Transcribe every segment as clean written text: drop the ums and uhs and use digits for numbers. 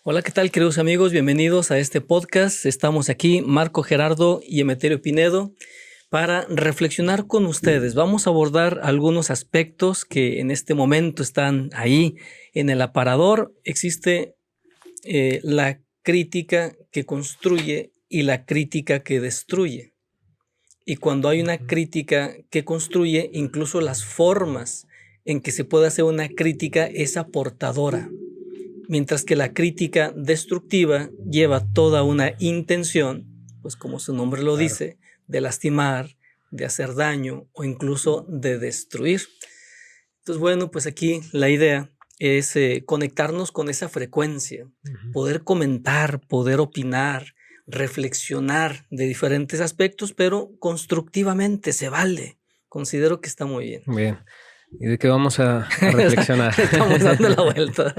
Hola, ¿qué tal, queridos amigos? Bienvenidos a este podcast. Estamos aquí, Marco Gerardo y Emeterio Pinedo, para reflexionar con ustedes. Vamos a abordar algunos aspectos que en este momento están ahí en el aparador. Existe la crítica que construye y la crítica que destruye. Y cuando hay una crítica que construye, incluso las formas en que se puede hacer una crítica es aportadora. Mientras que la crítica destructiva lleva toda una intención, pues como su nombre lo dice, de lastimar, de hacer daño o incluso de destruir. Entonces, bueno, pues aquí la idea es conectarnos con esa frecuencia, poder comentar, poder opinar, reflexionar de diferentes aspectos, pero constructivamente se vale. Considero que está muy bien. Bien. ¿Y de qué vamos a reflexionar? Estamos dando la vuelta.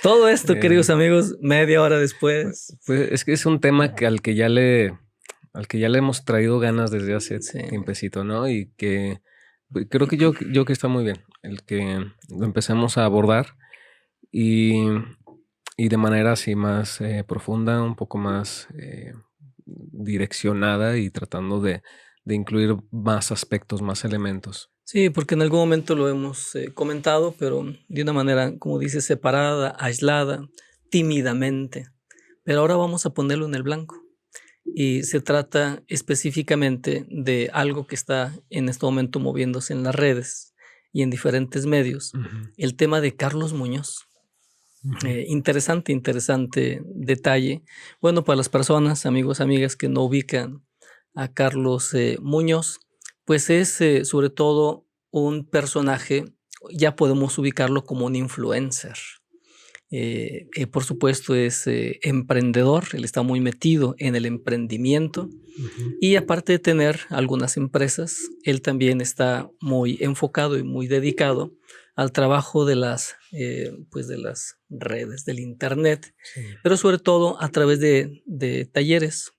Todo esto, queridos amigos, media hora después. Pues es que es un tema al que ya le hemos traído ganas desde hace tiempecito, ¿no? Y que creo que yo que está muy bien el que lo empecemos a abordar y de manera así más profunda, un poco más direccionada y tratando de incluir más aspectos, más elementos. Sí, porque en algún momento lo hemos comentado, pero de una manera, como dice, separada, aislada, tímidamente. Pero ahora vamos a ponerlo en el blanco. Y se trata específicamente de algo que está en este momento moviéndose en las redes y en diferentes medios. El tema de Carlos Muñoz. Interesante detalle. Bueno, para las personas, amigos, amigas que no ubican a Carlos Muñoz, pues es sobre todo un personaje, ya podemos ubicarlo como un influencer. Por supuesto es emprendedor, él está muy metido en el emprendimiento y aparte de tener algunas empresas, él también está muy enfocado y muy dedicado al trabajo de las redes, del internet, pero sobre todo a través de talleres,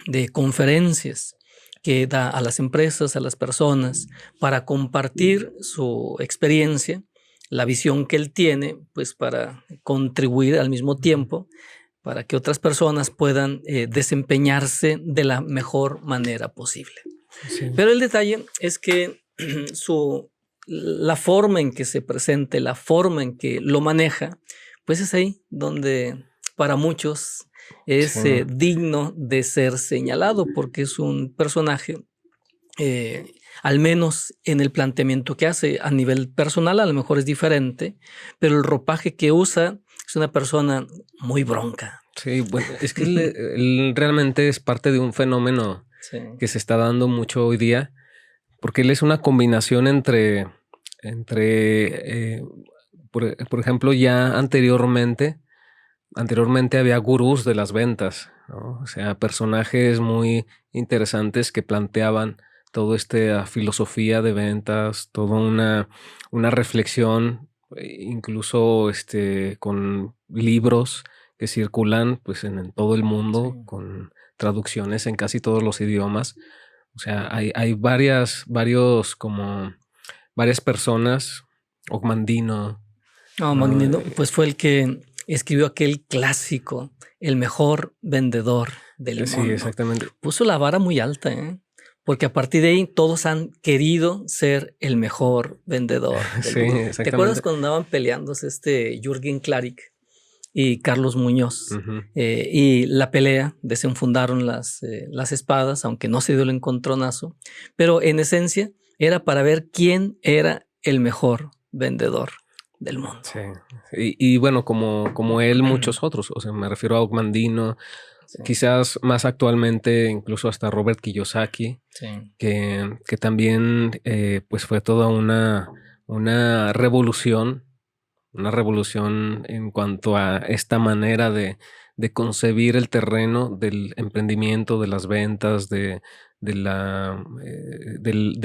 de conferencias que da a las empresas, a las personas, para compartir su experiencia, la visión que él tiene, pues para contribuir al mismo tiempo, para que otras personas puedan desempeñarse de la mejor manera posible. Sí. Pero el detalle es que la forma en que se presente, la forma en que lo maneja, pues es ahí donde para muchos es digno de ser señalado, porque es un personaje, al menos en el planteamiento que hace a nivel personal, a lo mejor es diferente, pero el ropaje que usa es una persona muy bronca. Sí, bueno, es que él realmente es parte de un fenómeno que se está dando mucho hoy día, porque él es una combinación entre por ejemplo, ya anteriormente había gurús de las ventas, ¿no? O sea, personajes muy interesantes que planteaban toda esta filosofía de ventas, toda una reflexión, incluso con libros que circulan pues en todo el mundo, con traducciones en casi todos los idiomas. O sea, hay varias personas. Ogmandino. Magdino, pues fue el que escribió aquel clásico, El mejor vendedor del mundo. Sí, exactamente. Puso la vara muy alta, porque a partir de ahí todos han querido ser el mejor vendedor del mundo. Exactamente. ¿Te acuerdas cuando andaban peleándose Jürgen Klarik y Carlos Muñoz? Y la pelea, desenfundaron las espadas, aunque no se dio el encontronazo, pero en esencia era para ver quién era el mejor vendedor del mundo. Sí. Y bueno, como él, muchos otros. O sea, me refiero a Ogmandino, quizás más actualmente, incluso hasta Robert Kiyosaki, que también pues fue toda una revolución. Una revolución en cuanto a esta manera de concebir el terreno del emprendimiento, de las ventas, de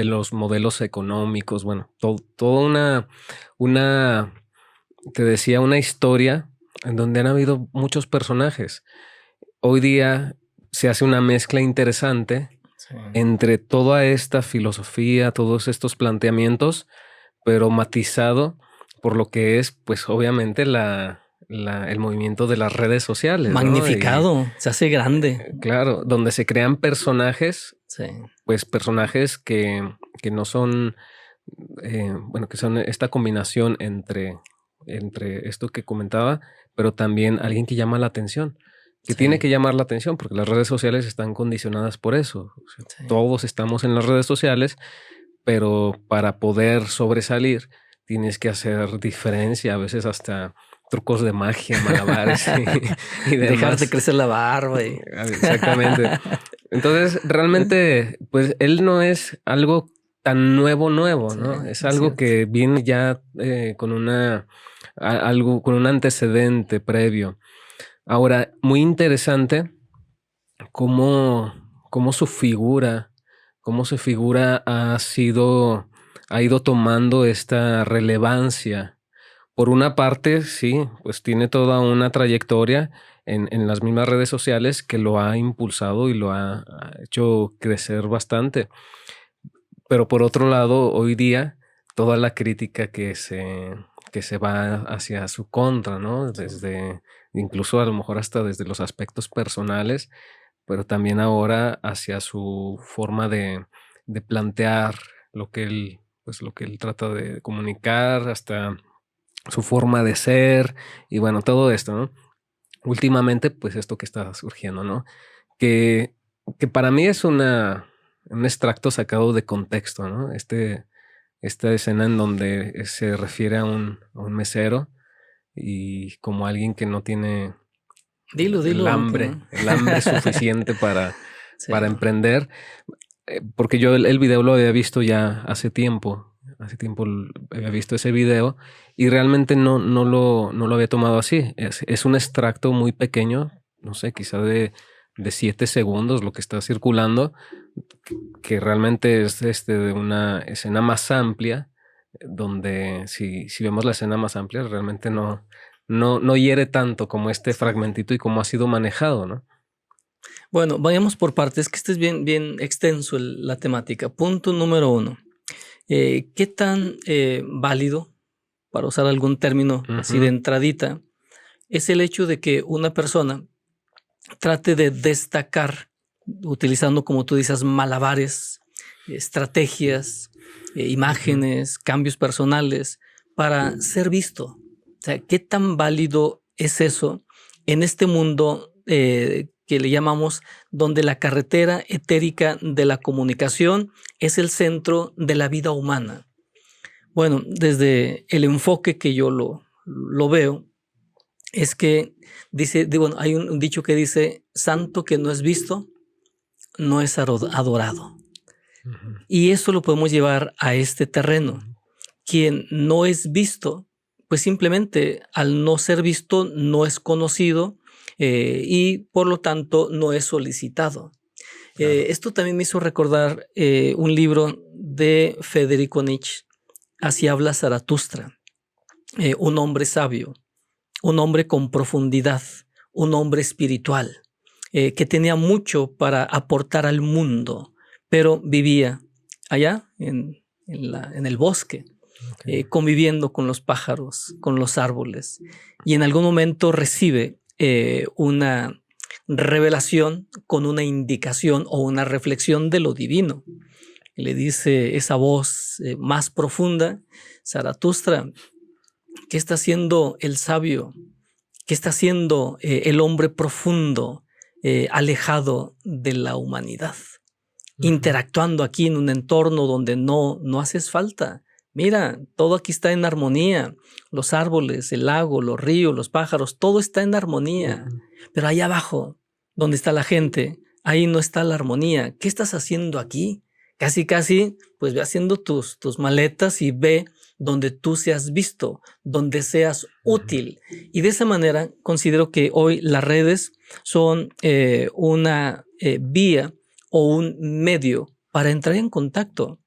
los modelos económicos. Bueno, toda te decía, una historia en donde han habido muchos personajes. Hoy día se hace una mezcla interesante entre toda esta filosofía, todos estos planteamientos, pero matizado por lo que es, pues obviamente, la el movimiento de las redes sociales, magnificado, ¿no? se hace grande. Claro, donde se crean personajes, Sí. pues personajes que no son, que son esta combinación entre esto que comentaba, pero también alguien que llama la atención, que Sí. tiene que llamar la atención, porque las redes sociales están condicionadas por eso. O sea, Sí. todos estamos en las redes sociales, pero para poder sobresalir tienes que hacer diferencia, a veces hasta trucos de magia, malabares y demás. Dejarte crecer la barba. Exactamente. Entonces, realmente, pues él no es algo tan nuevo, ¿no? Sí, Es algo que viene ya con con un antecedente previo. Ahora, muy interesante cómo su figura ha ido tomando esta relevancia. Por una parte, sí, pues tiene toda una trayectoria en las mismas redes sociales que lo ha impulsado y lo ha hecho crecer bastante. Pero por otro lado, hoy día, toda la crítica que se va hacia su contra, ¿no? Desde, incluso a lo mejor hasta desde los aspectos personales, pero también ahora hacia su forma de plantear lo que él trata de comunicar, hasta su forma de ser y bueno, todo esto, ¿no? Últimamente, pues esto que está surgiendo, ¿no? Que, que para mí es un extracto sacado de contexto, ¿no? Esta escena en donde se refiere a un mesero y como alguien que no tiene Dilo, el aunque... hambre suficiente para Sí. emprender, porque yo el video lo había visto ya hace tiempo había visto ese video y realmente no lo había tomado así. Es un extracto muy pequeño, no sé, quizá de 7 segundos lo que está circulando, que realmente es de una escena más amplia, donde si vemos la escena más amplia, realmente no hiere tanto como este fragmentito y cómo ha sido manejado, ¿no? Bueno, vayamos por partes, que este es bien extenso la temática. Punto número 1. ¿Qué tan válido, para usar algún término así de entradita, es el hecho de que una persona trate de destacar, utilizando, como tú dices, malabares, estrategias, imágenes, cambios personales, para ser visto? O sea, ¿qué tan válido es eso en este mundo que le llamamos, donde la carretera etérica de la comunicación es el centro de la vida humana? Bueno, desde el enfoque que yo lo veo, es que bueno, hay un dicho que dice: santo que no es visto, no es adorado. Y eso lo podemos llevar a este terreno. Quien no es visto, pues simplemente al no ser visto no es conocido y por lo tanto no es solicitado. Claro. Esto también me hizo recordar un libro de Federico Nietzsche, Así habla Zaratustra, un hombre sabio, un hombre con profundidad, un hombre espiritual, que tenía mucho para aportar al mundo, pero vivía allá en el bosque, conviviendo con los pájaros, con los árboles, y en algún momento recibe una revelación con una indicación o una reflexión de lo divino. Y le dice esa voz más profunda: Zaratustra, ¿qué está haciendo el sabio? ¿Qué está haciendo el hombre profundo, alejado de la humanidad? Interactuando aquí en un entorno donde no haces falta. Mira, todo aquí está en armonía. Los árboles, el lago, los ríos, los pájaros, todo está en armonía. Pero ahí abajo, donde está la gente, ahí no está la armonía. ¿Qué estás haciendo aquí? Casi, pues ve haciendo tus maletas y ve donde tú seas visto, donde seas útil. Y de esa manera considero que hoy las redes son una vía o un medio para entrar en contacto.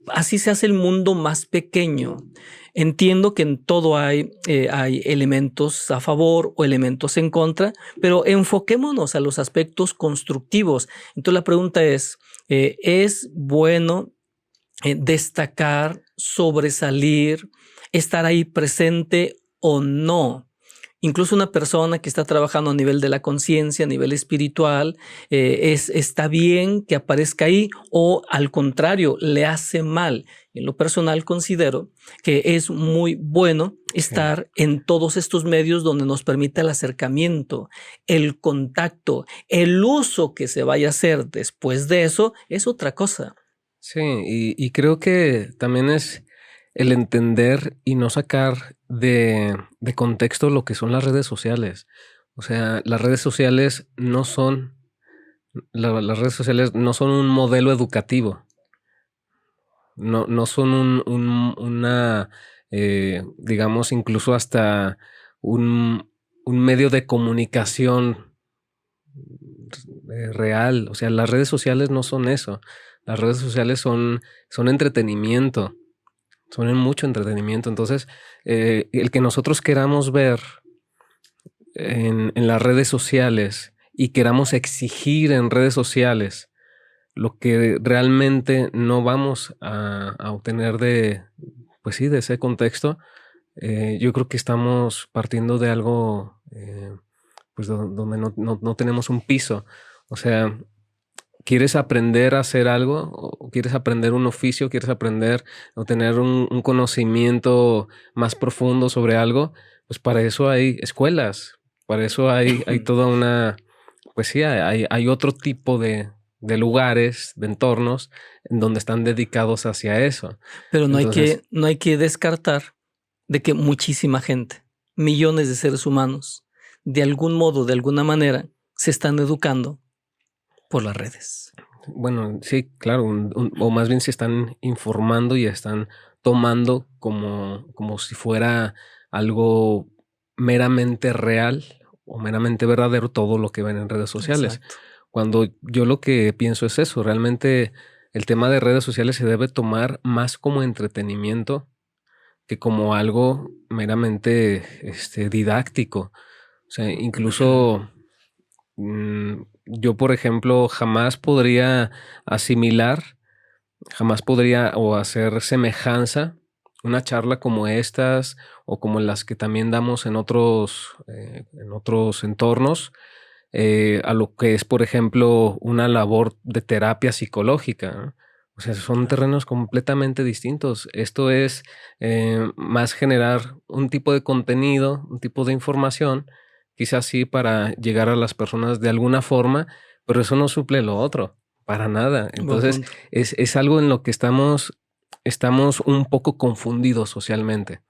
Así se hace el mundo más pequeño. Entiendo que en todo hay elementos a favor o elementos en contra, pero enfoquémonos a los aspectos constructivos. Entonces la pregunta ¿es bueno destacar, sobresalir, estar ahí presente o no? Incluso una persona que está trabajando a nivel de la conciencia, a nivel espiritual, está bien que aparezca ahí, o al contrario, le hace mal. En lo personal considero que es muy bueno estar en todos estos medios donde nos permite el acercamiento, el contacto, el uso que se vaya a hacer después de eso es otra cosa. Sí, y creo que también es el entender y no sacar de contexto lo que son las redes sociales. O sea, las redes sociales no son, las redes sociales no son un modelo educativo, no son una, digamos, incluso hasta un medio de comunicación real. O sea, las redes sociales no son eso. Las redes sociales son entretenimiento, son en mucho entretenimiento. Entonces, el que nosotros queramos ver en las redes sociales y queramos exigir en redes sociales lo que realmente no vamos a obtener pues sí, de ese contexto, yo creo que estamos partiendo de algo pues donde no tenemos un piso. O sea, ¿quieres aprender a hacer algo? ¿O quieres aprender un oficio? ¿Quieres aprender o tener un conocimiento más profundo sobre algo? Pues para eso hay escuelas, para eso hay toda una, pues sí, hay otro tipo de lugares, de entornos, en donde están dedicados hacia eso. Pero Entonces, no hay que descartar de que muchísima gente, millones de seres humanos, de algún modo, de alguna manera, se están educando por las redes. bueno, sí, claro, o más bien se están informando y están tomando como si fuera algo meramente real o meramente verdadero todo lo que ven en redes sociales. Exacto. Cuando yo lo que pienso es eso, realmente el tema de redes sociales se debe tomar más como entretenimiento que como algo meramente didáctico. O sea, incluso yo, por ejemplo, jamás podría o hacer semejanza una charla como estas o como las que también damos en otros entornos, a lo que es, por ejemplo, una labor de terapia psicológica, ¿no? O sea, son terrenos completamente distintos. Esto es más generar un tipo de contenido, un tipo de información, quizás sí para llegar a las personas de alguna forma, pero eso no suple lo otro, para nada. Buen Entonces, punto. es algo en lo que estamos un poco confundidos socialmente.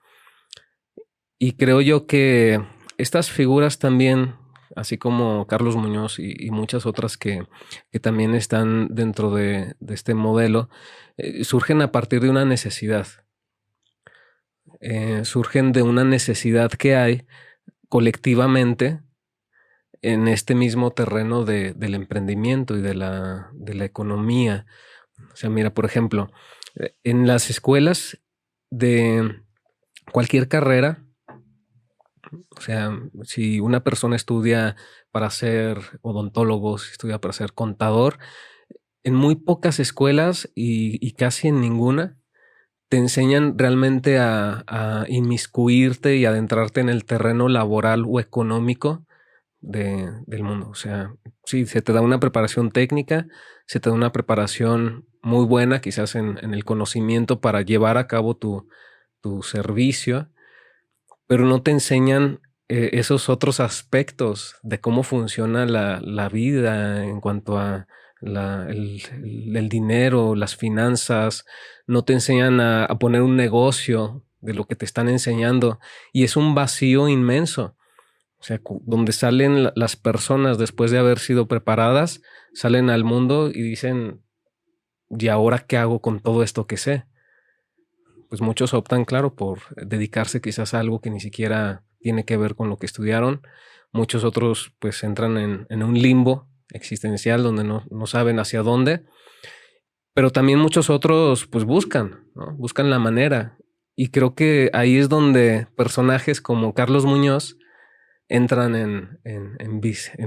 Y creo yo que estas figuras también, así como Carlos Muñoz y muchas otras que también están dentro de este modelo, surgen a partir de una necesidad. Surgen de una necesidad que hay colectivamente en este mismo terreno del emprendimiento y de la economía. O sea, mira, por ejemplo, en las escuelas de cualquier carrera, o sea, si una persona estudia para ser odontólogo, si estudia para ser contador, en muy pocas escuelas y casi en ninguna te enseñan realmente a inmiscuirte y adentrarte en el terreno laboral o económico del mundo. O sea, sí, se te da una preparación técnica, se te da una preparación muy buena, quizás en el conocimiento para llevar a cabo tu servicio, pero no te enseñan esos otros aspectos de cómo funciona la vida en cuanto a el dinero, las finanzas. No te enseñan a poner un negocio de lo que te están enseñando, y es un vacío inmenso. O sea, donde salen las personas después de haber sido preparadas, salen al mundo y dicen, ¿y ahora qué hago con todo esto que sé? Pues muchos optan, claro, por dedicarse quizás a algo que ni siquiera tiene que ver con lo que estudiaron. Muchos otros pues entran en un limbo existencial donde no saben hacia dónde, pero también muchos otros pues buscan, ¿no? Buscan la manera. Y creo que ahí es donde personajes como Carlos Muñoz entran en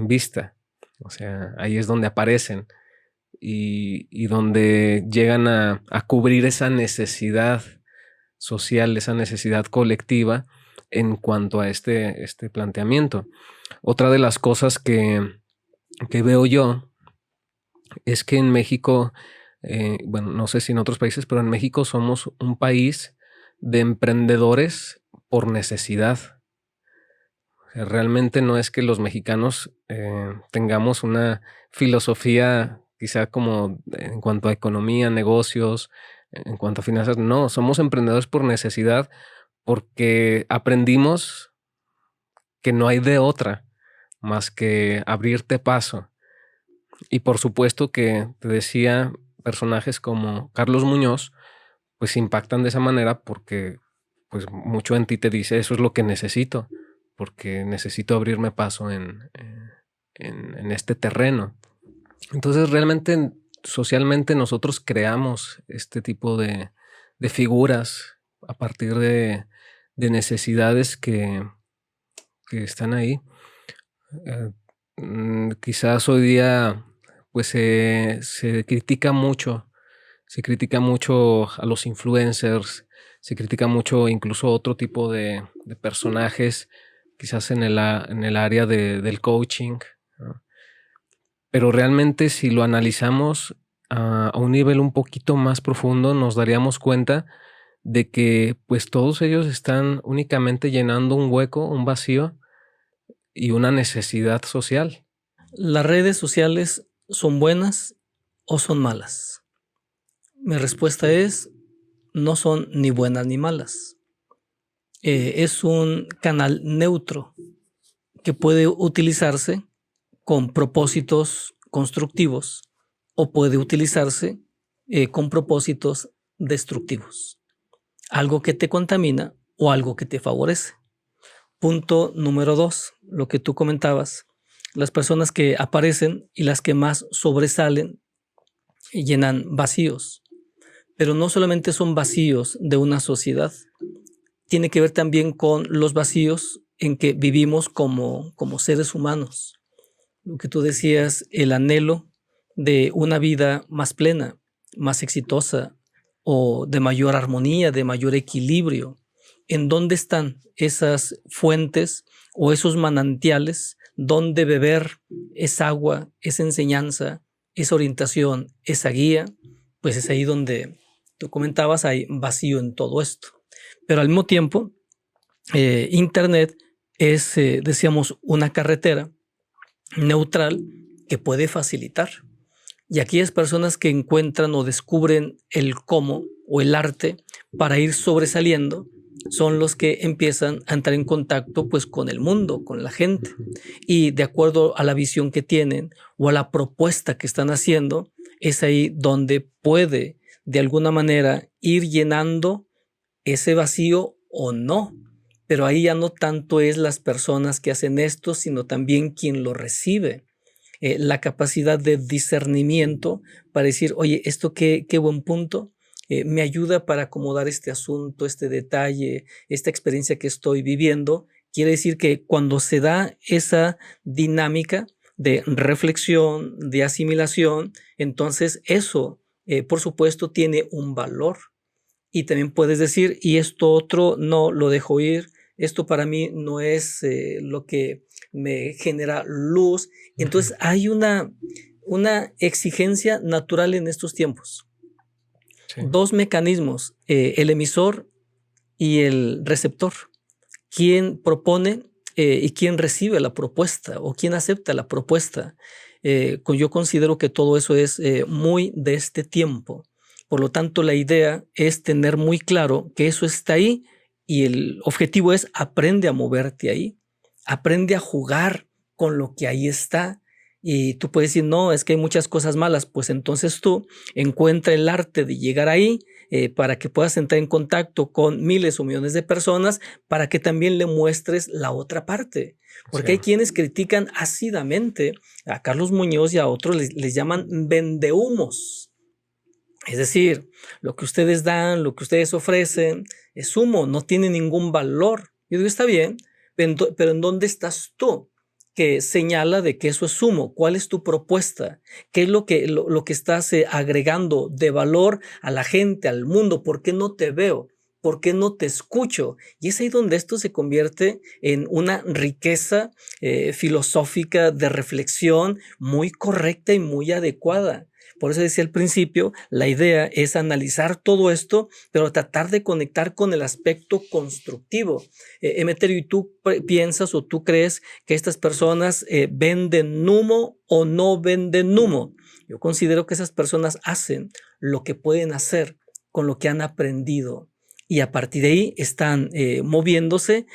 vista. O sea, ahí es donde aparecen y donde llegan a cubrir esa necesidad social, esa necesidad colectiva en cuanto a este planteamiento. Otra de las cosas que veo yo es que en México, bueno, no sé si en otros países, pero en México somos un país de emprendedores por necesidad. O sea, realmente no es que los mexicanos tengamos una filosofía quizá como en cuanto a economía, negocios, en cuanto a finanzas. No, somos emprendedores por necesidad porque aprendimos que no hay de otra más que abrirte paso. Y por supuesto que te decía, personajes como Carlos Muñoz, pues impactan de esa manera porque pues mucho en ti te dice eso es lo que necesito, porque necesito abrirme paso en este terreno. Entonces realmente socialmente nosotros creamos este tipo de figuras a partir de necesidades que están ahí. Quizás hoy día pues se critica mucho a los influencers, se critica mucho incluso otro tipo de personajes, quizás en el área del coaching, ¿no? Pero realmente si lo analizamos a un nivel un poquito más profundo, nos daríamos cuenta de que pues todos ellos están únicamente llenando un hueco, un vacío y una necesidad social. ¿Las redes sociales son buenas o son malas? Mi respuesta es, no son ni buenas ni malas. Es un canal neutro que puede utilizarse con propósitos constructivos o puede utilizarse con propósitos destructivos. Algo que te contamina o algo que te favorece. Punto número 2, lo que tú comentabas. Las personas que aparecen y las que más sobresalen llenan vacíos. Pero no solamente son vacíos de una sociedad, tiene que ver también con los vacíos en que vivimos como seres humanos. Lo que tú decías, el anhelo de una vida más plena, más exitosa o de mayor armonía, de mayor equilibrio. ¿En dónde están esas fuentes o esos manantiales donde beber esa agua, esa enseñanza, esa orientación, esa guía? Pues es ahí donde tú comentabas, hay vacío en todo esto. Pero al mismo tiempo, Internet es, decíamos, una carretera neutral que puede facilitar. Y aquellas personas que encuentran o descubren el cómo o el arte para ir sobresaliendo son los que empiezan a entrar en contacto pues con el mundo, con la gente. Y de acuerdo a la visión que tienen o a la propuesta que están haciendo, es ahí donde puede de alguna manera ir llenando ese vacío o no. Pero ahí ya no tanto es las personas que hacen esto, sino también quien lo recibe. La capacidad de discernimiento para decir, oye, esto qué buen punto, me ayuda para acomodar este asunto, este detalle, esta experiencia que estoy viviendo. Quiere decir que cuando se da esa dinámica de reflexión, de asimilación, entonces eso, por supuesto, tiene un valor. Y también puedes decir, y esto otro no lo dejo ir, esto para mí no es lo que me genera luz. Entonces hay una exigencia natural en estos tiempos. Sí. Dos mecanismos, el emisor y el receptor. ¿Quién propone y quién recibe la propuesta o quién acepta la propuesta? Yo considero que todo eso es muy de este tiempo. Por lo tanto, la idea es tener muy claro que eso está ahí y el objetivo es aprende a moverte ahí, aprende a jugar con lo que ahí está. Y tú puedes decir, no, es que hay muchas cosas malas. Pues entonces tú encuentra el arte de llegar ahí para que puedas entrar en contacto con miles o millones de personas para que también le muestres la otra parte. Porque sí, hay quienes critican ácidamente a Carlos Muñoz y a otros les llaman vendehumos. Es decir, lo que ustedes dan, lo que ustedes ofrecen es humo, no tiene ningún valor. Yo digo, está bien, pero ¿en dónde estás tú que señala de que eso es humo? ¿Cuál es tu propuesta? ¿Qué es lo que estás agregando de valor a la gente, al mundo? ¿Por qué no te veo? ¿Por qué no te escucho? Y es ahí donde esto se convierte en una riqueza filosófica de reflexión muy correcta y muy adecuada. Por eso decía al principio, la idea es analizar todo esto, pero tratar de conectar con el aspecto constructivo. Emeterio, ¿y tú piensas o tú crees que estas personas venden humo o no venden humo? Yo considero que esas personas hacen lo que pueden hacer con lo que han aprendido. Y a partir de ahí están moviéndose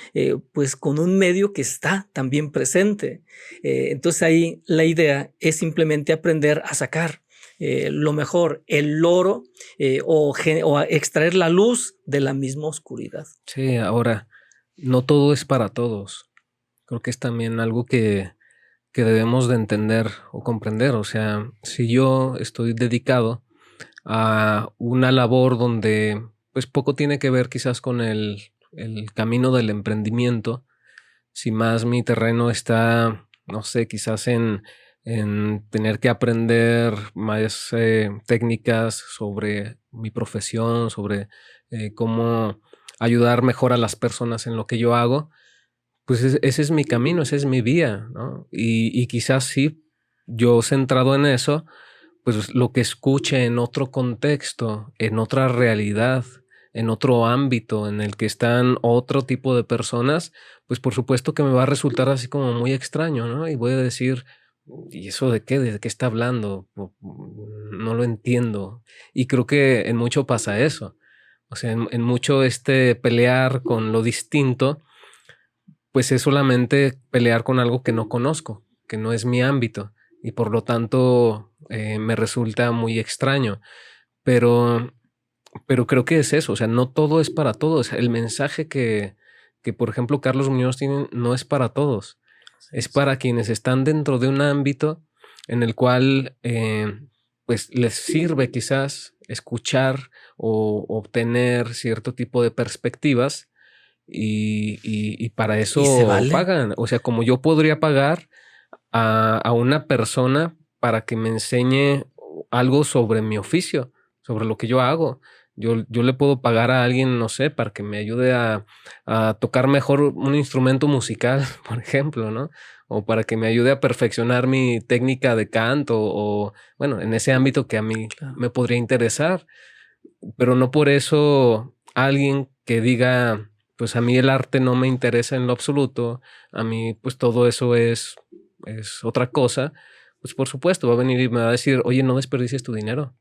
pues con un medio que está también presente. Entonces ahí la idea es simplemente aprender a sacar lo mejor, el oro o a extraer la luz de la misma oscuridad. Sí, ahora, no todo es para todos. Creo que es también algo que debemos de entender o comprender. O sea, si yo estoy dedicado a una labor donde pues poco tiene que ver quizás con el camino del emprendimiento, si más mi terreno está, no sé, quizás en tener que aprender más técnicas sobre mi profesión, sobre cómo ayudar mejor a las personas en lo que yo hago, pues ese es mi camino, esa es mi vía, ¿no? Y quizás sí, yo centrado en eso, pues lo que escuche en otro contexto, en otra realidad, en otro ámbito en el que están otro tipo de personas, pues por supuesto que me va a resultar así como muy extraño, ¿no? Y voy a decir, ¿y eso de qué? ¿De qué está hablando? No lo entiendo. Y creo que en mucho pasa eso. O sea, en mucho pelear con lo distinto, pues es solamente pelear con algo que no conozco, que no es mi ámbito y por lo tanto me resulta muy extraño. Pero, pero creo que es eso, o sea, no todo es para todos. El mensaje que por ejemplo, Carlos Muñoz tiene no es para todos, es para quienes están dentro de un ámbito en el cual pues les sirve quizás escuchar o obtener cierto tipo de perspectivas y para Y se eso vale. pagan. O sea, como yo podría pagar a una persona para que me enseñe algo sobre mi oficio, sobre lo que yo hago. Yo le puedo pagar a alguien, no sé, para que me ayude a tocar mejor un instrumento musical, por ejemplo, ¿no? O para que me ayude a perfeccionar mi técnica de canto o, bueno, en ese ámbito que a mí Claro. me podría interesar. Pero no por eso alguien que diga, pues a mí el arte no me interesa en lo absoluto, a mí pues todo eso es otra cosa, pues por supuesto va a venir y me va a decir, oye, no desperdicies tu dinero.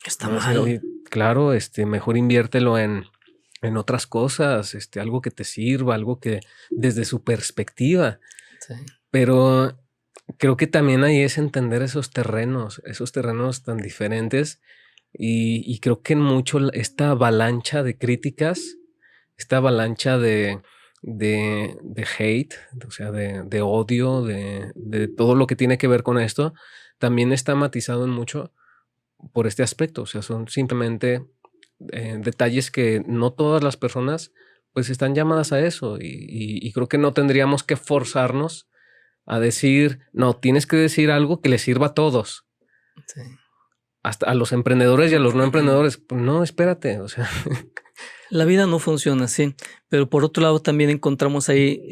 Está Me va a decir, mal. oye, claro, mejor inviértelo en otras cosas, algo que te sirva, algo que desde su perspectiva. Sí. Pero creo que también ahí es entender esos terrenos tan diferentes y creo que en mucho esta avalancha de críticas, esta avalancha de hate, o sea, de odio, de todo lo que tiene que ver con esto, también está matizado en mucho por este aspecto. O sea, son simplemente detalles que no todas las personas pues están llamadas a eso y creo que no tendríamos que forzarnos a decir, no, tienes que decir algo que les sirva a todos. Sí. Hasta a los emprendedores y a los no emprendedores. Pues no, espérate, o sea. La vida no funciona así, pero por otro lado también encontramos ahí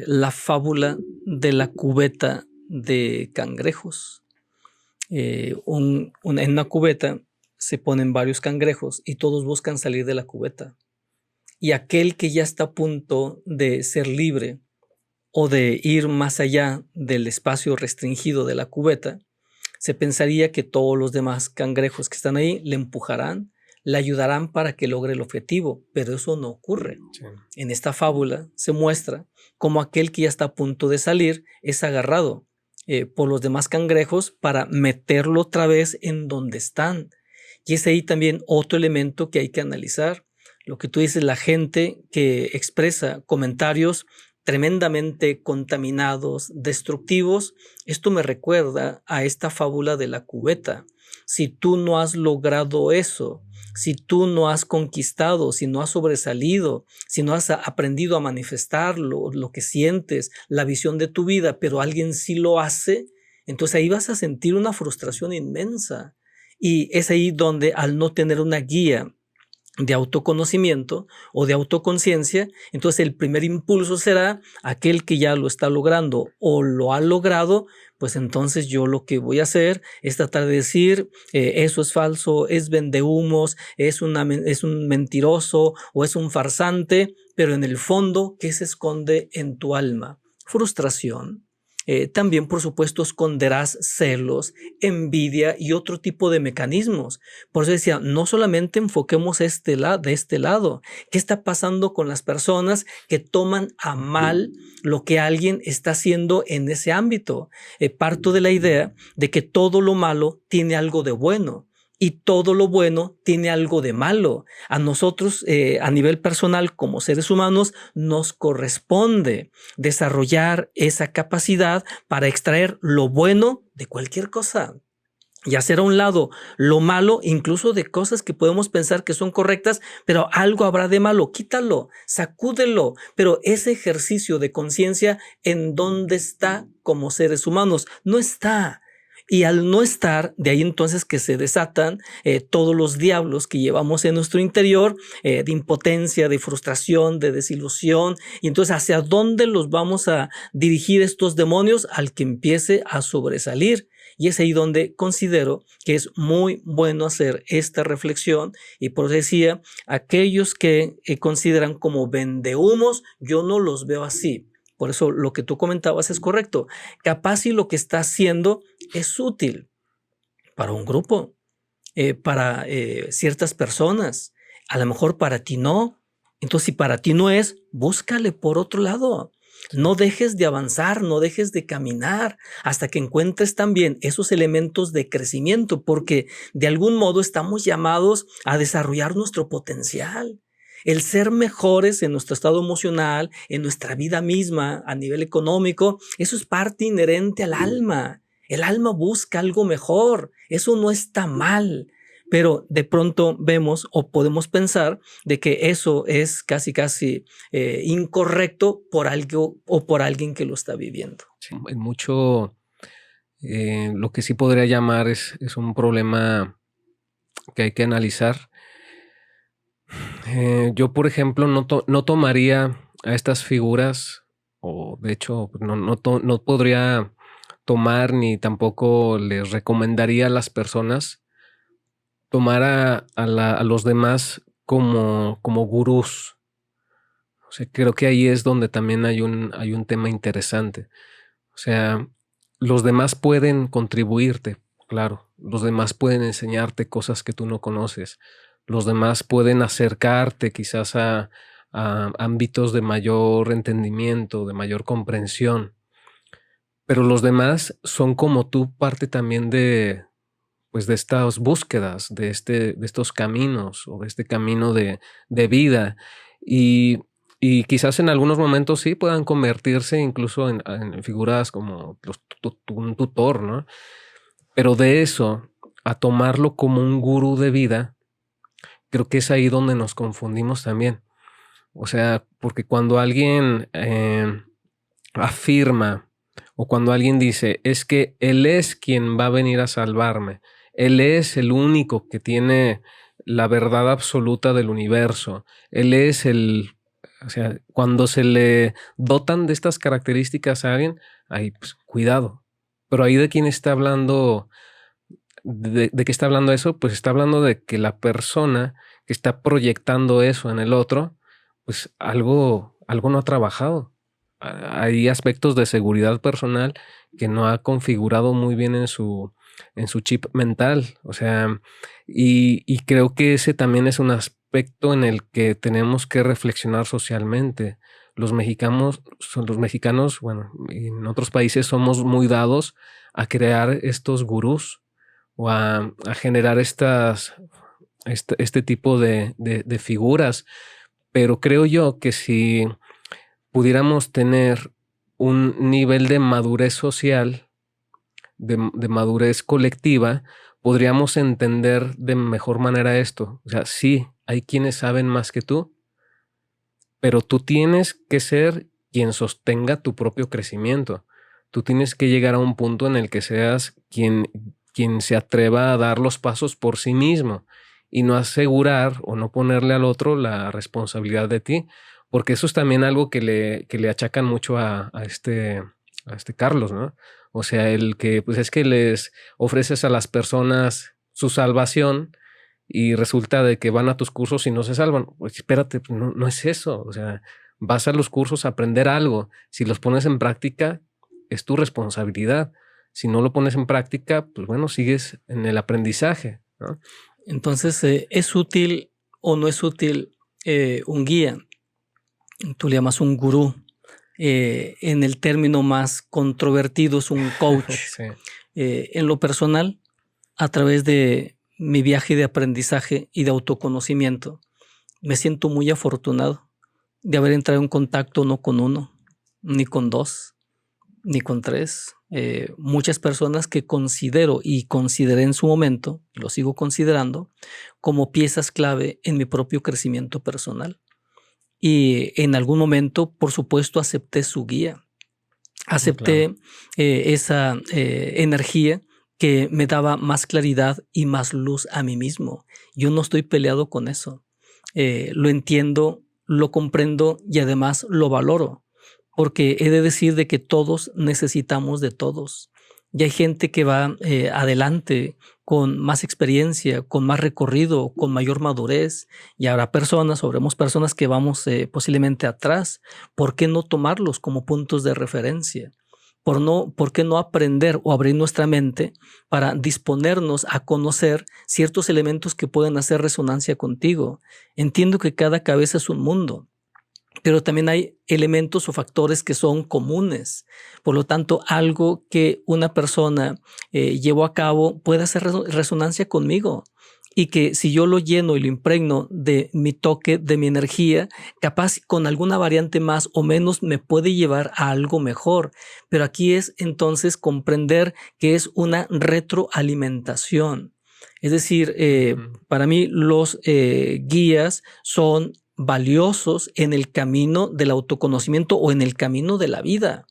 la fábula de la cubeta de cangrejos. En una cubeta se ponen varios cangrejos y todos buscan salir de la cubeta. Y aquel que ya está a punto de ser libre o de ir más allá del espacio restringido de la cubeta, se pensaría que todos los demás cangrejos que están ahí le empujarán, le ayudarán para que logre el objetivo, pero eso no ocurre. Sí. En esta fábula se muestra cómo aquel que ya está a punto de salir es agarrado por los demás cangrejos para meterlo otra vez en donde están. Y es ahí también otro elemento que hay que analizar. Lo que tú dices, la gente que expresa comentarios tremendamente contaminados, destructivos, esto me recuerda a esta fábula de la cubeta. Si tú no has logrado eso, si tú no has conquistado, si no has sobresalido, si no has aprendido a manifestar lo que sientes, la visión de tu vida, pero alguien sí lo hace, entonces ahí vas a sentir una frustración inmensa. Y es ahí donde al no tener una guía de autoconocimiento o de autoconciencia, entonces el primer impulso será aquel que ya lo está logrando o lo ha logrado, pues entonces yo lo que voy a hacer es tratar de decir, eso es falso, es vendehumos, es un mentiroso o es un farsante, pero en el fondo, ¿qué se esconde en tu alma? Frustración. También, por supuesto, esconderás celos, envidia y otro tipo de mecanismos. Por eso decía, no solamente enfoquemos de este lado. ¿Qué está pasando con las personas que toman a mal lo que alguien está haciendo en ese ámbito? Parto de la idea de que todo lo malo tiene algo de bueno. Y todo lo bueno tiene algo de malo. A nosotros, a nivel personal, como seres humanos, nos corresponde desarrollar esa capacidad para extraer lo bueno de cualquier cosa y hacer a un lado lo malo, incluso de cosas que podemos pensar que son correctas, pero algo habrá de malo. Quítalo, sacúdelo. Pero ese ejercicio de conciencia, ¿en dónde está como seres humanos? No está. Y al no estar, de ahí entonces que se desatan todos los diablos que llevamos en nuestro interior, de impotencia, de frustración, de desilusión. Y entonces, ¿hacia dónde los vamos a dirigir estos demonios? Al que empiece a sobresalir. Y es ahí donde considero que es muy bueno hacer esta reflexión. Y por eso decía, aquellos que consideran como vendehumos, yo no los veo así. Por eso lo que tú comentabas es correcto. Capaz si lo que está haciendo es útil para un grupo, para ciertas personas. A lo mejor para ti no. Entonces, si para ti no es, búscale por otro lado. No dejes de avanzar, no dejes de caminar hasta que encuentres también esos elementos de crecimiento, porque de algún modo estamos llamados a desarrollar nuestro potencial. El ser mejores en nuestro estado emocional, en nuestra vida misma, a nivel económico, eso es parte inherente al alma. El alma busca algo mejor, eso no está mal. Pero de pronto vemos o podemos pensar de que eso es casi incorrecto por algo o por alguien que lo está viviendo. Sí, en mucho, lo que sí podría llamar es un problema que hay que analizar. Yo, por ejemplo, no tomaría a estas figuras, o de hecho, no podría tomar ni tampoco les recomendaría a las personas tomar a los demás como gurús. O sea, creo que ahí es donde también hay un tema interesante. O sea, los demás pueden contribuirte, claro. Los demás pueden enseñarte cosas que tú no conoces. Los demás pueden acercarte quizás a ámbitos de mayor entendimiento, de mayor comprensión. Pero los demás son como tú parte también pues de estas búsquedas, de estos caminos o de este camino de vida. Y quizás en algunos momentos sí puedan convertirse incluso en figuras como un tutor, ¿no? Pero de eso a tomarlo como un gurú de vida, creo que es ahí donde nos confundimos también. O sea, porque cuando alguien afirma o cuando alguien dice, es que él es quien va a venir a salvarme, él es el único que tiene la verdad absoluta del universo, él es o sea, cuando se le dotan de estas características a alguien, ahí pues, cuidado. Pero ahí de quién está hablando, de qué está hablando eso, pues está hablando de que la persona que está proyectando eso en el otro, pues algo no ha trabajado. Hay aspectos de seguridad personal que no ha configurado muy bien en su chip mental. O sea, y creo que ese también es un aspecto en el que tenemos que reflexionar socialmente. Los mexicanos, bueno, en otros países somos muy dados a crear estos gurús o a generar este tipo de figuras. Pero creo yo que si pudiéramos tener un nivel de madurez social, de madurez colectiva, podríamos entender de mejor manera esto. O sea, sí, hay quienes saben más que tú, pero tú tienes que ser quien sostenga tu propio crecimiento. Tú tienes que llegar a un punto en el que seas quien se atreva a dar los pasos por sí mismo y no asegurar o no ponerle al otro la responsabilidad de ti, porque eso es también algo que le achacan mucho a este Carlos, ¿no? O sea, el que pues es que les ofreces a las personas su salvación y resulta de que van a tus cursos y no se salvan. Pues espérate, no es eso. O sea, vas a los cursos a aprender algo. Si los pones en práctica, es tu responsabilidad. Si no lo pones en práctica, pues bueno, sigues en el aprendizaje, ¿no? Entonces, ¿es útil o no es útil un guía? Tú le llamas un gurú. En el término más controvertido es un coach. Sí. En lo personal, a través de mi viaje de aprendizaje y de autoconocimiento, me siento muy afortunado de haber entrado en contacto no con uno, ni con dos, ni con tres. Muchas personas que considero y consideré en su momento, y lo sigo considerando, como piezas clave en mi propio crecimiento personal. Y en algún momento, por supuesto, acepté su guía. Acepté esa energía que me daba más claridad y más luz a mí mismo. Yo no estoy peleado con eso. Lo entiendo, lo comprendo y además lo valoro, porque he de decir de que todos necesitamos de todos. Y hay gente que va adelante con más experiencia, con más recorrido, con mayor madurez, y habrá personas, habremos personas que vamos posiblemente atrás. ¿Por qué no tomarlos como puntos de referencia? ¿Por qué no aprender o abrir nuestra mente para disponernos a conocer ciertos elementos que pueden hacer resonancia contigo? Entiendo que cada cabeza es un mundo, pero también hay elementos o factores que son comunes. Por lo tanto, algo que una persona llevó a cabo puede hacer resonancia conmigo, y que si yo lo lleno y lo impregno de mi toque, de mi energía, capaz con alguna variante más o menos me puede llevar a algo mejor. Pero aquí es entonces comprender que es una retroalimentación. Es decir, para mí los guías son valiosos en el camino del autoconocimiento o en el camino de la vida.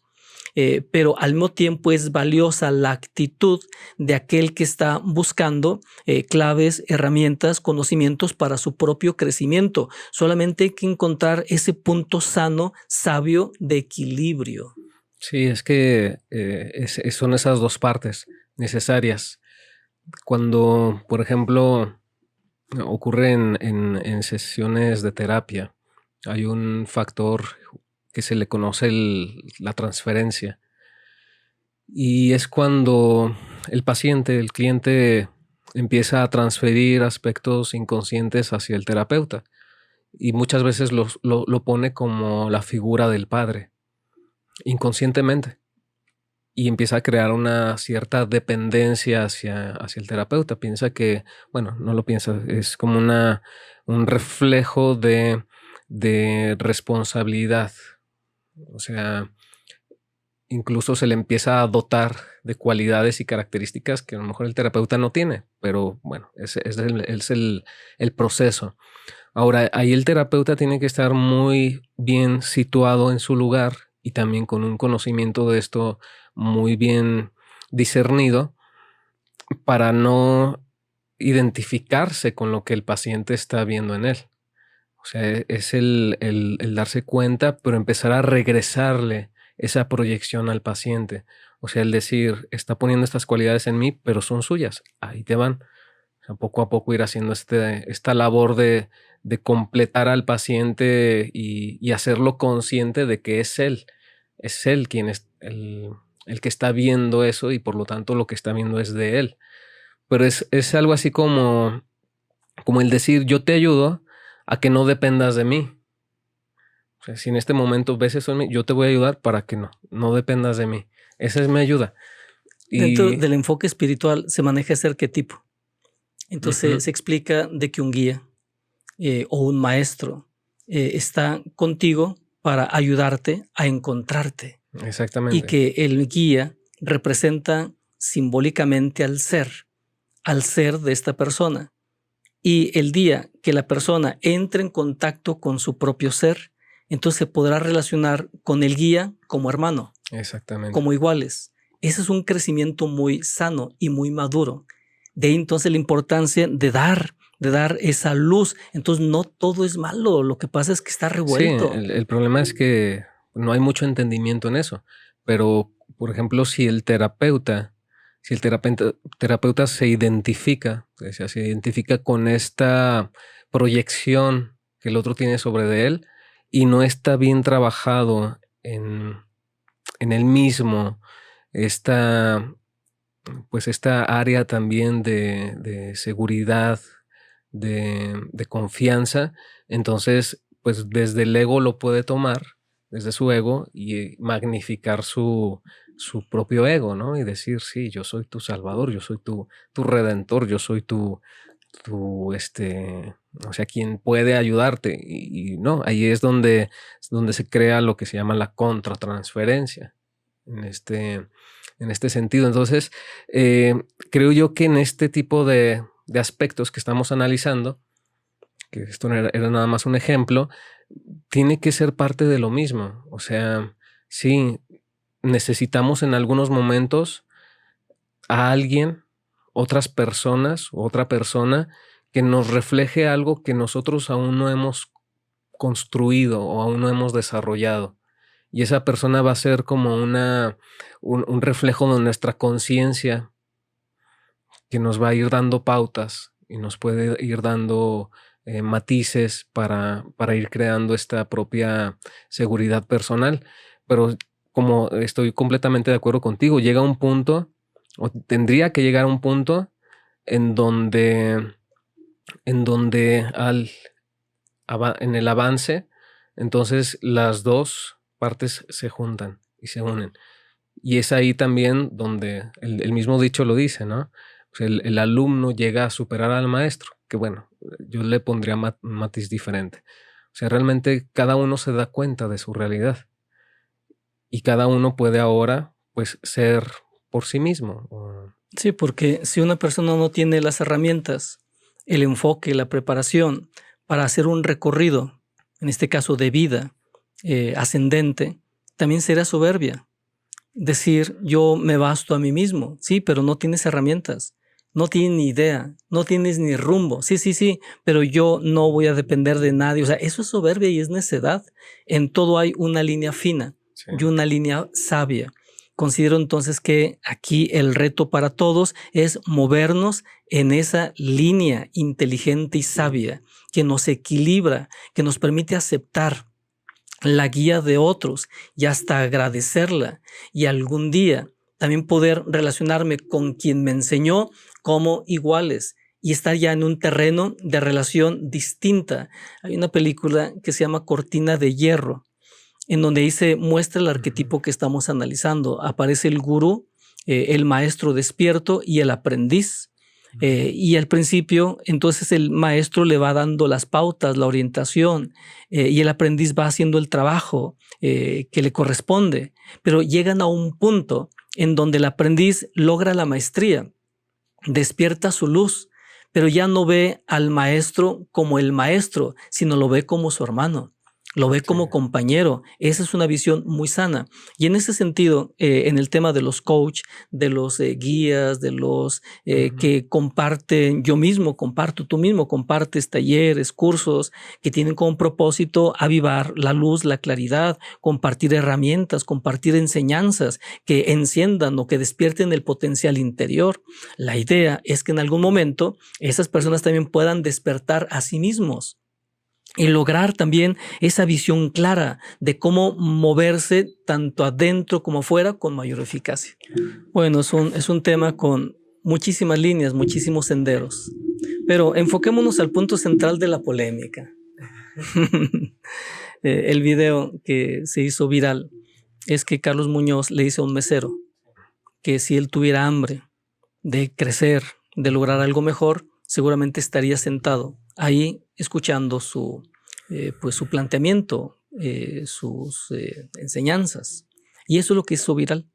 Pero al mismo tiempo es valiosa la actitud de aquel que está buscando claves, herramientas, conocimientos para su propio crecimiento. Solamente hay que encontrar ese punto sano, sabio de equilibrio. Sí, es que son esas dos partes necesarias. Cuando, por ejemplo, ocurre en sesiones de terapia, hay un factor que se le conoce la transferencia. Y es cuando el paciente, el cliente, empieza a transferir aspectos inconscientes hacia el terapeuta. Y muchas veces lo pone como la figura del padre, inconscientemente. Y empieza a crear una cierta dependencia hacia el terapeuta. Piensa que, bueno, no lo piensa, es como un reflejo de responsabilidad. O sea, incluso se le empieza a dotar de cualidades y características que a lo mejor el terapeuta no tiene, pero bueno, es el proceso. Ahora, ahí el terapeuta tiene que estar muy bien situado en su lugar y también con un conocimiento de esto muy bien discernido para no identificarse con lo que el paciente está viendo en él. O sea, es el darse cuenta, pero empezar a regresarle esa proyección al paciente. O sea, el decir, está poniendo estas cualidades en mí, pero son suyas. Ahí te van. O sea, poco a poco ir haciendo esta labor de completar al paciente y hacerlo consciente de que es él. Es él quien es el que está viendo eso y por lo tanto lo que está viendo es de él. Pero es algo así como el decir, yo te ayudo a que no dependas de mí. O sea, si en este momento ves eso en mí, yo te voy a ayudar para que no dependas de mí. Esa es mi ayuda. Dentro del enfoque espiritual se maneja ese arquetipo. Entonces se explica de que un guía o un maestro está contigo para ayudarte a encontrarte. Exactamente. Y que el guía representa simbólicamente al ser de esta persona. Y el día que la persona entre en contacto con su propio ser, entonces se podrá relacionar con el guía como hermano. Exactamente. Como iguales. Ese es un crecimiento muy sano y muy maduro. De ahí entonces la importancia de dar de dar esa luz. Entonces no todo es malo, lo que pasa es que está revuelto. Sí, el problema es que no hay mucho entendimiento en eso, pero por ejemplo, si el terapeuta se identifica, o sea, se identifica con esta proyección que el otro tiene sobre de él y no está bien trabajado en él mismo, esta área también de seguridad, de confianza, entonces pues desde el ego lo puede tomar, desde su ego, y magnificar su propio ego, ¿no? Y decir, sí, yo soy tu salvador, yo soy tu redentor, yo soy o sea, quien puede ayudarte. Y no, ahí es donde se crea lo que se llama la contratransferencia, en este sentido. Entonces, creo yo que en este tipo de aspectos que estamos analizando, que esto era nada más un ejemplo, tiene que ser parte de lo mismo. O sea, sí, necesitamos en algunos momentos a alguien, otras personas, otra persona que nos refleje algo que nosotros aún no hemos construido o aún no hemos desarrollado. Y esa persona va a ser como un reflejo de nuestra conciencia, que nos va a ir dando pautas y nos puede ir dando matices para ir creando esta propia seguridad personal. Pero como estoy completamente de acuerdo contigo, llega un punto, o tendría que llegar a un punto en donde en el avance, entonces las dos partes se juntan y se unen. Y es ahí también donde el mismo dicho lo dice, ¿no? O sea, el alumno llega a superar al maestro, que bueno, yo le pondría un matiz diferente. O sea, realmente cada uno se da cuenta de su realidad y cada uno puede ahora, pues, ser por sí mismo. Sí, porque si una persona no tiene las herramientas, el enfoque, la preparación para hacer un recorrido, en este caso de vida, ascendente, también será soberbia. Decir, yo me basto a mí mismo, sí, pero no tienes herramientas, no tienes ni idea, no tienes ni rumbo, sí, pero yo no voy a depender de nadie. O sea, eso es soberbia y es necedad. En todo hay una línea fina, sí, y una línea sabia. Considero entonces que aquí el reto para todos es movernos en esa línea inteligente y sabia que nos equilibra, que nos permite aceptar la guía de otros y hasta agradecerla, y algún día también poder relacionarme con quien me enseñó como iguales y estar ya en un terreno de relación distinta. Hay una película que se llama Cortina de Hierro, en donde muestra el arquetipo que estamos analizando. Aparece el gurú, el maestro despierto y el aprendiz. Y al principio, entonces el maestro le va dando las pautas, la orientación, y el aprendiz va haciendo el trabajo que le corresponde. Pero llegan a un punto en donde el aprendiz logra la maestría, despierta su luz, pero ya no ve al maestro como el maestro, sino lo ve como su hermano. Lo ve como compañero. Esa es una visión muy sana. Y en ese sentido, en el tema de los coach, de los guías, de los que comparten, yo mismo comparto, tú mismo compartes talleres, cursos que tienen como propósito avivar la luz, la claridad, compartir herramientas, compartir enseñanzas que enciendan o que despierten el potencial interior. La idea es que en algún momento esas personas también puedan despertar a sí mismos y lograr también esa visión clara de cómo moverse tanto adentro como afuera con mayor eficacia. Bueno, es un tema con muchísimas líneas, muchísimos senderos, pero enfoquémonos al punto central de la polémica. El video que se hizo viral es que Carlos Muñoz le dice a un mesero que si él tuviera hambre de crecer, de lograr algo mejor, seguramente estaría sentado ahí escuchando su planteamiento, sus enseñanzas. Y eso es lo que hizo viral,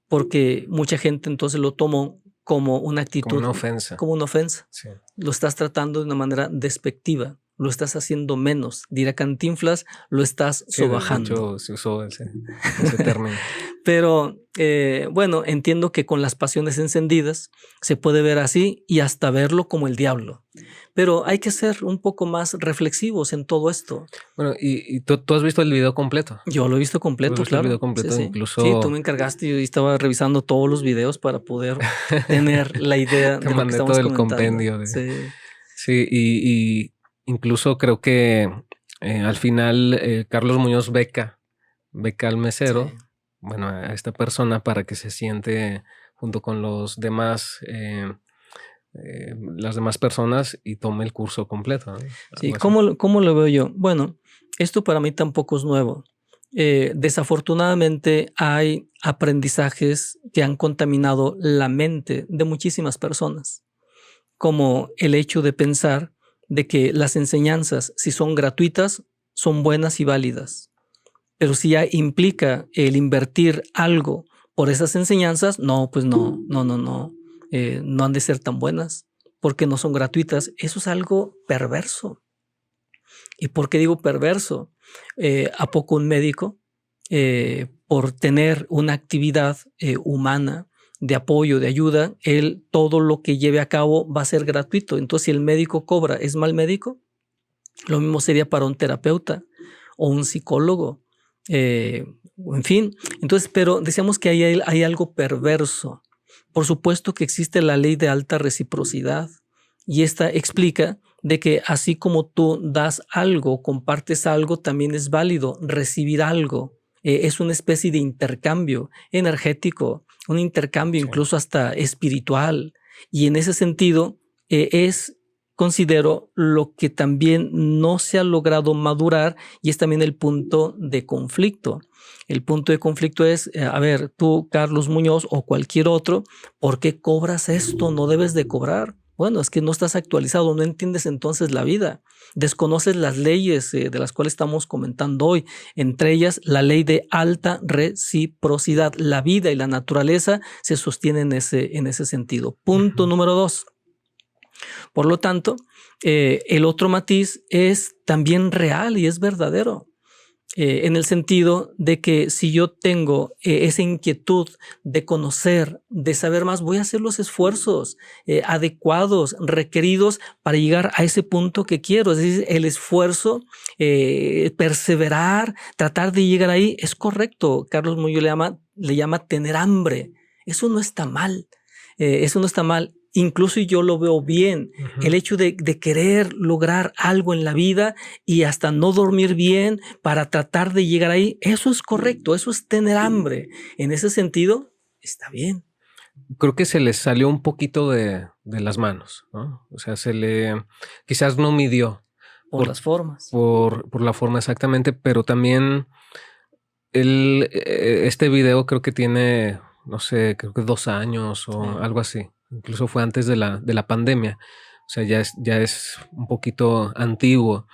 porque mucha gente entonces lo tomó como una actitud, como una ofensa. Como una ofensa. Sí. Lo estás tratando de una manera despectiva, lo estás haciendo menos. Dirá Cantinflas, lo estás sobajando. De hecho, se usó ese término. Pero bueno, entiendo que con las pasiones encendidas se puede ver así y hasta verlo como el diablo. Pero hay que ser un poco más reflexivos en todo esto. Bueno, y tú has visto el video completo. Yo lo he visto ¿Tú has completo, visto el video claro. completo? Sí. Incluso Sí, tú me encargaste y yo estaba revisando todos los videos para poder tener la idea te de lo que mandé todo estamos el comentando. compendio de... Sí. Sí, y incluso creo que al final Carlos Muñoz beca al mesero, Sí. bueno, a esta persona para que se siente junto con los demás, las demás personas y tome el curso completo, ¿no? Sí, Algo así. ¿cómo lo veo yo? Bueno, esto para mí tampoco es nuevo. Desafortunadamente hay aprendizajes que han contaminado la mente de muchísimas personas, como el hecho de pensar de que las enseñanzas, si son gratuitas, son buenas y válidas. Pero si ya implica el invertir algo por esas enseñanzas, no, pues no, no han de ser tan buenas porque no son gratuitas. Eso es algo perverso. ¿Y por qué digo perverso? ¿A poco un médico, por tener una actividad humana de apoyo, de ayuda, él todo lo que lleve a cabo va a ser gratuito? Entonces, si el médico cobra, ¿es mal médico? Lo mismo sería para un terapeuta o un psicólogo. En fin, entonces, pero decíamos que hay algo perverso. Por supuesto que existe la ley de alta reciprocidad y esta explica de que así como tú das algo, compartes algo, también es válido recibir algo. Es una especie de intercambio energético, un intercambio Sí. incluso hasta espiritual. Y en ese sentido considero lo que también no se ha logrado madurar y es también el punto de conflicto. El punto de conflicto es, a ver, tú, Carlos Muñoz o cualquier otro, ¿por qué cobras esto? No debes de cobrar. Bueno, es que no estás actualizado, no entiendes entonces la vida, desconoces las leyes de las cuales estamos comentando hoy, entre ellas la ley de alta reciprocidad. La vida y la naturaleza se sostienen en ese sentido. Punto número 2. Por lo tanto, el otro matiz es también real y es verdadero. En el sentido de que si yo tengo esa inquietud de conocer, de saber más, voy a hacer los esfuerzos adecuados, requeridos para llegar a ese punto que quiero. Es decir, el esfuerzo, perseverar, tratar de llegar ahí, es correcto. Carlos Muñoz le llama tener hambre. Eso no está mal. Eso no está mal. Incluso yo lo veo bien, el hecho de querer lograr algo en la vida y hasta no dormir bien para tratar de llegar ahí, eso es correcto, eso es tener hambre. En ese sentido, está bien. Creo que se le salió un poquito de las manos, ¿no? O sea, quizás no midió. Por las formas. Por la forma exactamente, pero también este video creo que tiene, no sé, creo que 2 años o algo así. Incluso fue antes de la pandemia. O sea, ya es un poquito antiguo.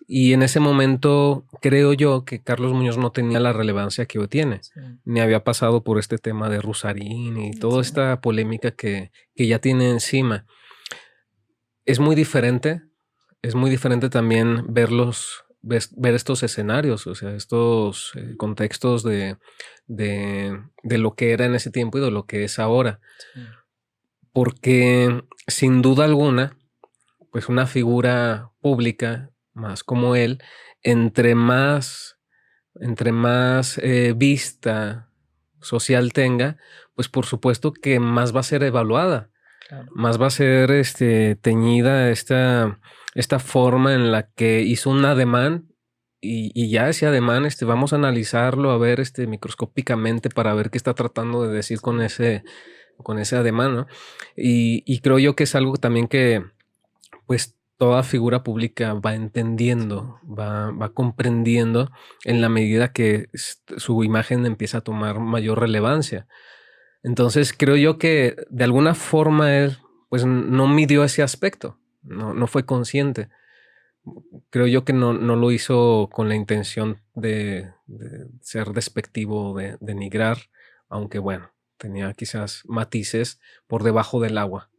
Y en ese momento creo yo que Carlos Muñoz no tenía la relevancia que hoy tiene. Sí. Ni había pasado por este tema de Rusarín y toda esta polémica que ya tiene encima. Es muy diferente también ver estos escenarios, o sea, estos contextos de lo que era en ese tiempo y de lo que es ahora. Sí. Porque sin duda alguna, pues una figura pública más como él, entre más vista social tenga, pues por supuesto que más va a ser evaluada. Claro. Más va a ser teñida esta forma en la que hizo un ademán y ya ese ademán vamos a analizarlo, a ver microscópicamente para ver qué está tratando de decir con ese ademán, ¿no? Y creo yo que es algo también que pues toda figura pública va entendiendo, va comprendiendo en la medida que su imagen empieza a tomar mayor relevancia. Entonces creo yo que de alguna forma él pues no midió ese aspecto, no fue consciente. Creo yo que no lo hizo con la intención de ser despectivo o de denigrar, aunque bueno, tenía quizás matices por debajo del agua.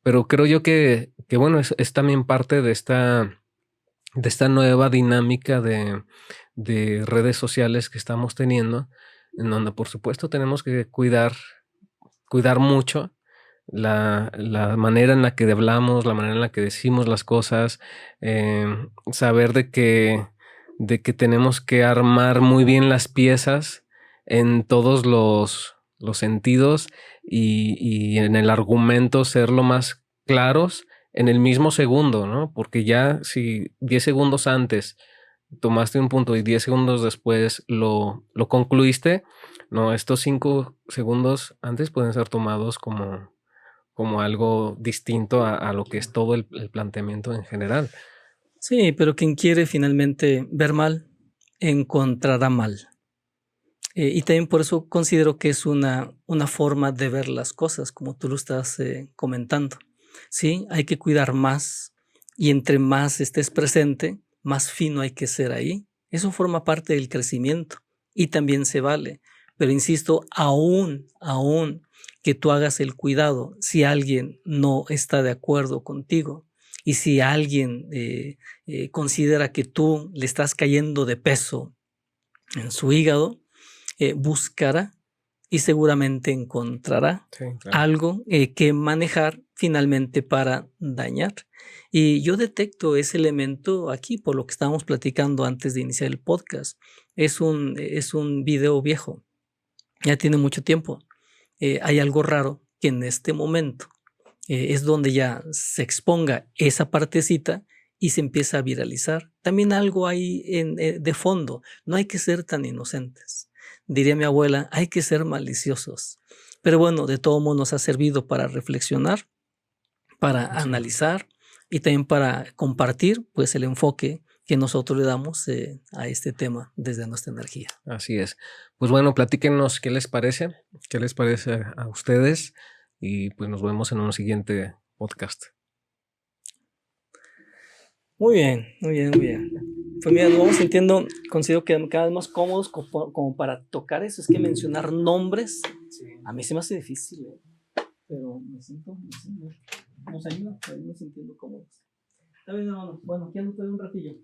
Pero creo yo que bueno, es también parte de esta nueva dinámica de redes sociales que estamos teniendo, en donde por supuesto tenemos que cuidar mucho la manera en la que hablamos, la manera en la que decimos las cosas, saber de que tenemos que armar muy bien las piezas en todos los sentidos y en el argumento ser lo más claros en el mismo segundo, ¿no? Porque ya si 10 segundos antes tomaste un punto y 10 segundos después lo concluiste, no, estos 5 segundos antes pueden ser tomados como algo distinto a lo que es todo el planteamiento en general. Sí, pero quien quiere finalmente ver mal, encontrará mal. Y también por eso considero que es una forma de ver las cosas, como tú lo estás comentando. Sí, hay que cuidar más y entre más estés presente, más fino hay que ser ahí. Eso forma parte del crecimiento y también se vale. Pero insisto, aún que tú hagas el cuidado, si alguien no está de acuerdo contigo y si alguien considera que tú le estás cayendo de peso en su hígado, buscará y seguramente encontrará Sí, claro. algo que manejar finalmente para dañar. Y yo detecto ese elemento aquí por lo que estábamos platicando antes de iniciar el podcast. Es un video viejo, ya tiene mucho tiempo. Hay algo raro que en este momento es donde ya se exponga esa partecita y se empieza a viralizar. También algo hay de fondo, no hay que ser tan inocentes. Diría mi abuela, hay que ser maliciosos. Pero bueno, de todo modo nos ha servido para reflexionar, para Sí. analizar y también para compartir pues el enfoque que nosotros le damos a este tema desde nuestra energía. Así es. Pues bueno, platíquenos qué les parece a ustedes y pues nos vemos en un siguiente podcast. Muy bien, muy bien, muy bien. Pues mira, nos vamos sintiendo, considero que cada vez más cómodos como para tocar eso. Es que mencionar nombres, a mí se me hace difícil, pero nos ayuda a irnos sintiendo cómodos. Está bien, hermano. Bueno, aquí ando todavía un ratillo.